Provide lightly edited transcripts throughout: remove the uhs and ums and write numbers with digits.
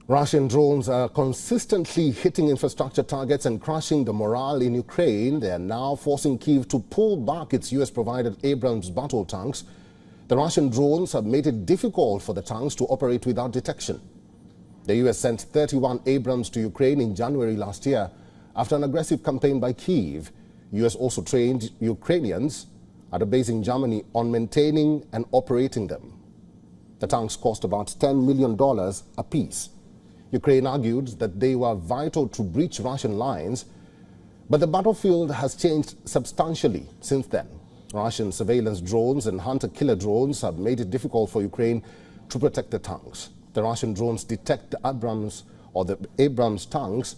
Russian drones are consistently hitting infrastructure targets and crushing the morale in Ukraine. They are now forcing Kyiv to pull back its US-provided Abrams battle tanks. The Russian drones have made it difficult for the tanks to operate without detection. The US sent 31 Abrams to Ukraine in January last year after an aggressive campaign by Kyiv. US also trained Ukrainians at a base in Germany on maintaining and operating them. The tanks cost about $10 million apiece. Ukraine argued that they were vital to breach Russian lines, but the battlefield has changed substantially since then. Russian surveillance drones and hunter-killer drones have made it difficult for Ukraine to protect the tanks. The Russian drones detect the Abrams tanks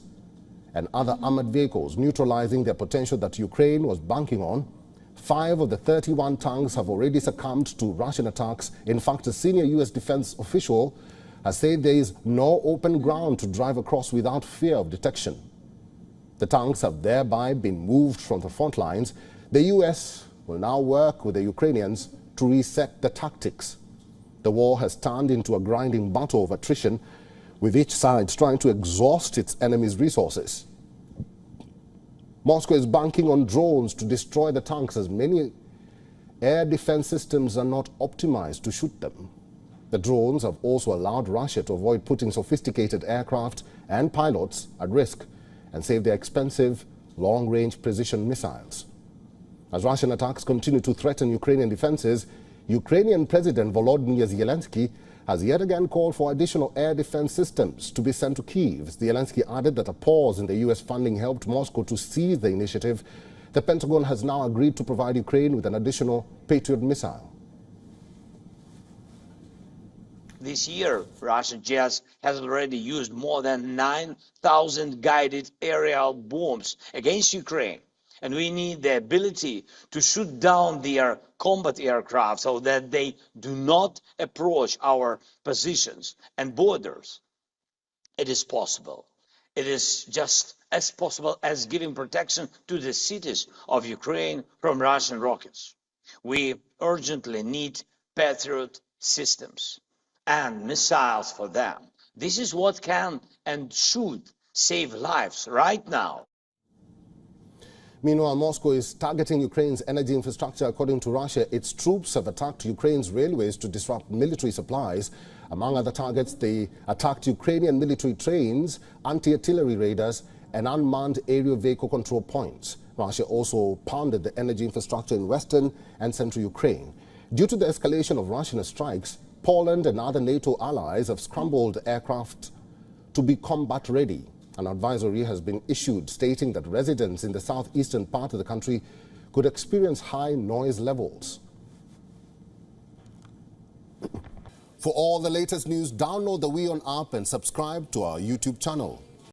and other armored vehicles, neutralizing their potential that Ukraine was banking on. 5 of the 31 tanks have already succumbed to Russian attacks. In fact, a senior US defense official has said there is no open ground to drive across without fear of detection. The tanks have thereby been moved from the front lines. The US will now work with the Ukrainians to reset the tactics. The war has turned into a grinding battle of attrition, with each side trying to exhaust its enemy's resources. Moscow is banking on drones to destroy the tanks, as many air defense systems are not optimized to shoot them. The drones have also allowed Russia to avoid putting sophisticated aircraft and pilots at risk and save their expensive, long-range precision missiles. As Russian attacks continue to threaten Ukrainian defenses, Ukrainian President Volodymyr Zelensky has yet again called for additional air defense systems to be sent to Kyiv. Zelensky added that a pause in the US funding helped Moscow to seize the initiative. The Pentagon has now agreed to provide Ukraine with an additional Patriot missile. This year, Russian jets has already used more than 9,000 guided aerial bombs against Ukraine. And we need the ability to shoot down their combat aircraft so that they do not approach our positions and borders. It is possible. It is just as possible as giving protection to the cities of Ukraine from Russian rockets. We urgently need Patriot systems and missiles for them. This is what can and should save lives right now. Meanwhile, Moscow is targeting Ukraine's energy infrastructure. According to Russia, its troops have attacked Ukraine's railways to disrupt military supplies. Among other targets, they attacked Ukrainian military trains, anti-artillery radars, and unmanned aerial vehicle control points. Russia also pounded the energy infrastructure in western and central Ukraine. Due to the escalation of Russian strikes, Poland and other NATO allies have scrambled aircraft to be combat ready. An advisory has been issued stating that residents in the southeastern part of the country could experience high noise levels. For all the latest news, download the WION app and subscribe to our YouTube channel.